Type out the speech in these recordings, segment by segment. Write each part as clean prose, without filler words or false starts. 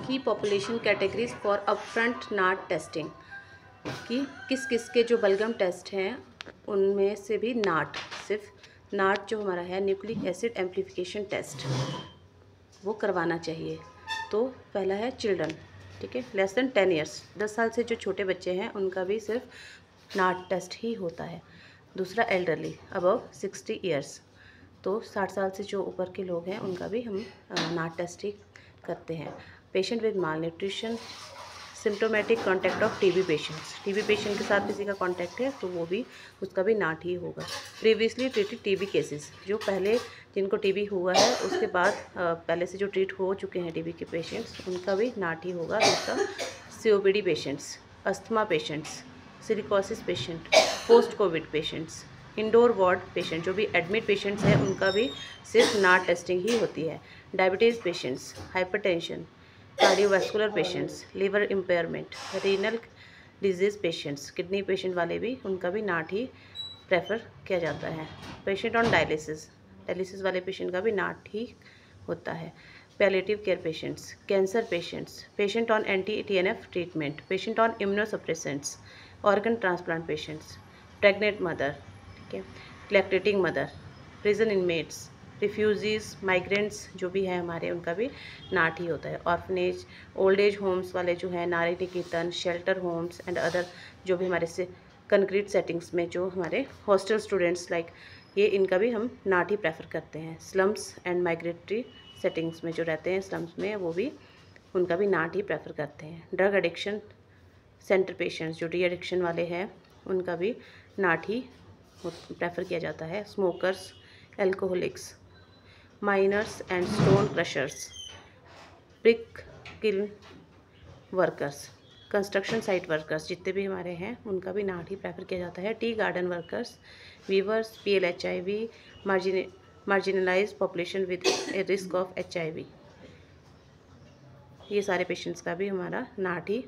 की population categories for upfront NAAT testing, कि किस किस के जो बलगम टेस्ट हैं उनमें से भी सिर्फ नाट जो हमारा है न्यूक्लिक एसिड एम्प्लीफिकेशन टेस्ट, वो करवाना चाहिए। तो पहला है चिल्ड्रन, ठीक है, लेस देन 10 ईयर्स, 10 साल से जो छोटे बच्चे हैं उनका भी सिर्फ नाट टेस्ट ही होता है। दूसरा एल्डरली अबव 60 ईयर्स, तो 60 साल से जो ऊपर के लोग हैं उनका भी हम नाट टेस्ट ही करते हैं। Patient with mall nutrition, symptomatic contact of TB patients, TB patient के साथ किसी का कॉन्टैक्ट है तो वो भी उसका भी नाट ही होगा। प्रीवियसली ट्रीटेड टीबी केसेस, जो पहले जिनको टीबी हुआ है उसके बाद पहले से जो ट्रीट हो चुके हैं टीबी के पेशेंट्स उनका भी नाट ही होगा। दूसरा COPD patients, asthma patients, silicosis patient, post Covid patients, indoor ward patient जो भी एडमिट पेशेंट्स हैं उनका भी सिर्फ नाट टेस्टिंग ही होती है। Diabetes patients, hypertension, cardiovascular patients, liver impairment, renal disease patients, kidney patient वाले भी उनका भी नाट ही प्रेफर किया जाता है। पेशेंट ऑन डायलिसिस वाले पेशेंट का भी नाट ही होता है। Palliative care patients, cancer patients, patient on anti TNF treatment, patient on immunosuppressants, organ transplant patients, pregnant mother, ठीक है, lactating mother, prison inmates, refugees, migrants जो भी हैं हमारे उनका भी नाट ही होता है। ऑर्फनेज, ओल्ड एज होम्स वाले जो हैं, नारी निकेतन, शेल्टर होम्स एंड अदर जो भी हमारे से कंक्रीट सेटिंग्स में जो हमारे हॉस्टल स्टूडेंट्स लाइक ये, इनका भी हम नाट ही प्रेफर करते हैं। स्लम्स एंड माइग्रेटरी सेटिंग्स में जो रहते हैं स्लम्स में, वो भी उनका भी नाट ही प्रेफर करते हैं। ड्रग एडिक्शन सेंटर पेशेंट्स जो डी एडिक्शन वाले हैं उनका भी नाट ही प्रेफर किया जाता है। Smokers, alcoholics, miners and stone crushers, brick kiln workers, construction site workers जितने भी हमारे हैं उनका भी नाट ही प्रेफर किया जाता है। Tea garden workers, weavers, PLHIV, marginalise population with a risk of HIV, ये सारे पेशेंट्स का भी हमारा नाट ही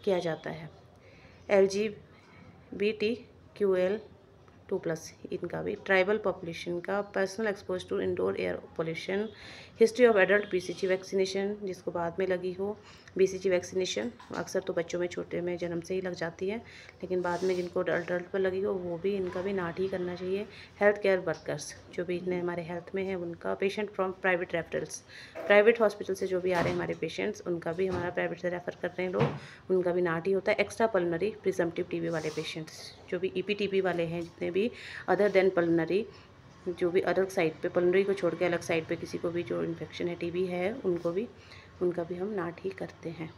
किया जाता है। LGBTQL2+, इनका भी। ट्राइबल पॉपुलेशन का, personal expose to indoor air pollution, history of adult BCG vaccination जिसको बाद में लगी हो। BCG वैक्सीनेशन अक्सर तो बच्चों में छोटे में जन्म से ही लग जाती है, लेकिन बाद में जिनको अडल्ट पर लगी हो वो भी, इनका भी नाट ही करना चाहिए। हेल्थ केयर वर्कर्स जो भी इतने हमारे हेल्थ में है उनका। Patient from private referrals, private hospital से जो भी आ रहे हैं हमारे पेशेंट्स उनका भी हमारा प्राइवेट से रेफ़र कर रहे हैं लोग, उनका भी नाट ही होता है। एक्स्ट्रा पल्मोनरी प्रिजम्पटिव TB वाले पेशेंट्स जो भी EPTB वाले हैं, जितने भी अदर देन पल्मोनरी, जो भी अलग साइड पे, पल्मोनरी को छोड़ के अलग साइड पे किसी को भी जो इन्फेक्शन है, TB है, उनका भी हम नाट ही करते हैं।